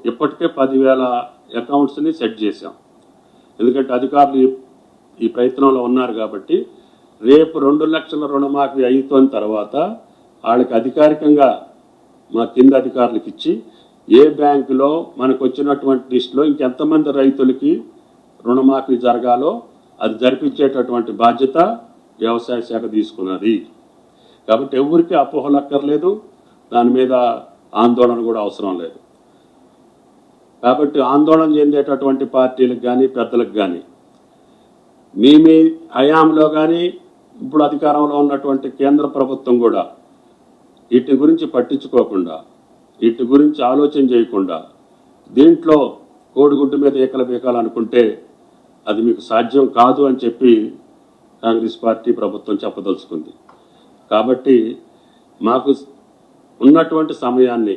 ఇప్పటికే 10,000 అకౌంట్స్ని సెట్ చేశాం. ఎందుకంటే అధికారులు ఈ ప్రయత్నంలో ఉన్నారు కాబట్టి రేపు 2 లక్షల రుణమాఫీ అయిపోయిన తర్వాత వాళ్ళకి అధికారికంగా మా కింద అధికారులకు ఇచ్చి ఏ బ్యాంకులో మనకు వచ్చినటువంటి లిస్టులో ఇంకెంతమంది రైతులకి రుణమాఫీ జరగాలో అది జరిపించేటటువంటి బాధ్యత వ్యవసాయ శాఖ తీసుకున్నది. కాబట్టి ఎవరికి అపోహలు అక్కర్లేదు, దాని మీద ఆందోళన కూడా అవసరం లేదు. కాబట్టి ఆందోళన చెందేటటువంటి పార్టీలకు కానీ పెద్దలకు కానీ మీ హయాంలో కానీ ఇప్పుడు అధికారంలో ఉన్నటువంటి కేంద్ర ప్రభుత్వం కూడా వీటి గురించి పట్టించుకోకుండా, వీటి గురించి ఆలోచన చేయకుండా దీంట్లో కోడిగుడ్డు మీద ఏకల బీకాలనుకుంటే అది మీకు సాధ్యం కాదు అని చెప్పి కాంగ్రెస్ పార్టీ ప్రభుత్వం చెప్పదలుచుకుంది. కాబట్టి మాకు ఉన్నటువంటి సమయాన్ని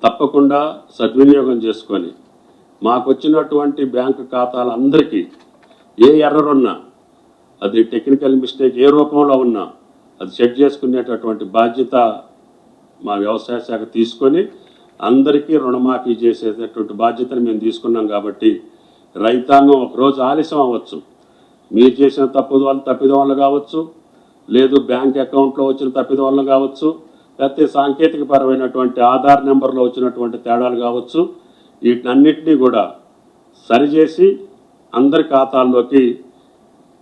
తప్పకుండా సద్వినియోగం చేసుకొని మాకు వచ్చినటువంటి బ్యాంకు ఖాతాలందరికీ ఏ ఎర్రర్ ఉన్నా, అది టెక్నికల్ మిస్టేక్ ఏ రూపంలో ఉన్నా అది సెట్ చేసుకునేటటువంటి బాధ్యత మా వ్యవసాయ శాఖ తీసుకొని అందరికీ రుణమాఫీ చేసేటటువంటి బాధ్యతను మేము తీసుకున్నాం. కాబట్టి రైతాంగం ఒకరోజు ఆలస్యం అవ్వచ్చు, మీరు చేసిన తప్పిదం వల్ల కావచ్చు, లేదు బ్యాంక్ అకౌంట్లో వచ్చిన తప్పిదం వల్ల కావచ్చు, లేకపోతే సాంకేతిక పరమైనటువంటి ఆధార్ నెంబర్లో వచ్చినటువంటి తేడాలు కావచ్చు, వీటన్నిటినీ కూడా సరిచేసి అందరి ఖాతాల్లోకి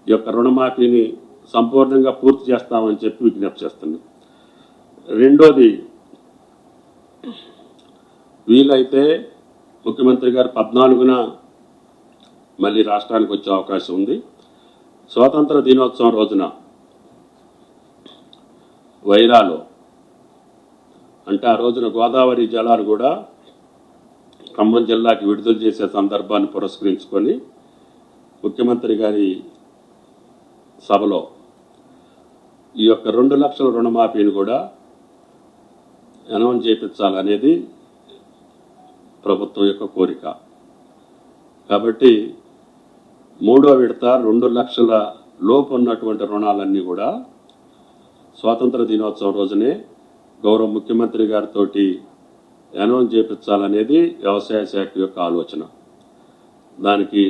ఈ యొక్క రుణమాఫీని సంపూర్ణంగా పూర్తి చేస్తామని చెప్పి విజ్ఞప్తి చేస్తున్నాం. రెండోది, వీలైతే ముఖ్యమంత్రి గారు 14న మళ్ళీ రాష్ట్రానికి వచ్చే అవకాశం ఉంది. స్వాతంత్ర దినోత్సవం రోజున వైరాలో, అంటే ఆ రోజున గోదావరి జలాలు కూడా ఖమ్మం జిల్లాకి విడుదల చేసే సందర్భాన్ని పురస్కరించుకొని ముఖ్యమంత్రి గారి సభలో ఈ యొక్క 2 లక్షల రుణమాఫీని కూడా అనౌన్స్ చేయించాలనేది ప్రభుత్వం యొక్క కోరిక. కాబట్టి 3వ విడత 2 లక్షల లోపు ఉన్నటువంటి రుణాలన్నీ కూడా స్వాతంత్ర దినోత్సవం రోజునే గౌరవ ముఖ్యమంత్రి గారితో అనౌన్స్ చేయించాలనేది వ్యవసాయ శాఖ యొక్క ఆలోచన. దానికి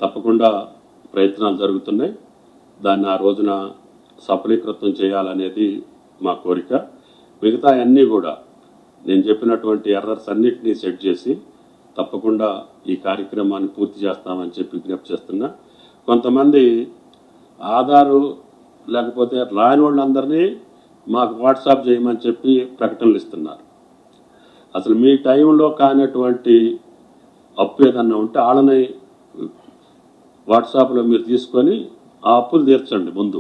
తప్పకుండా ప్రయత్నాలు జరుగుతున్నాయి. దాన్ని ఆ రోజున సఫలీకృతం చేయాలనేది మా కోరిక. మిగతా అన్నీ కూడా నేను చెప్పినటువంటి ఎర్రర్స్ అన్నిటినీ సెట్ చేసి తప్పకుండా ఈ కార్యక్రమాన్ని పూర్తి చేస్తామని చెప్పి విజ్ఞప్తి చేస్తున్నా. కొంతమంది ఆధారు లేకపోతే రాని వాళ్ళందరినీ మాకు వాట్సాప్ చేయమని చెప్పి ప్రకటనలు ఇస్తున్నారు. అసలు మీ టైంలో కానటువంటి అప్పు ఏదన్నా ఉంటే వాళ్ళని వాట్సాప్లో మీరు తీసుకొని ఆ అప్పులు తీర్చండి ముందు.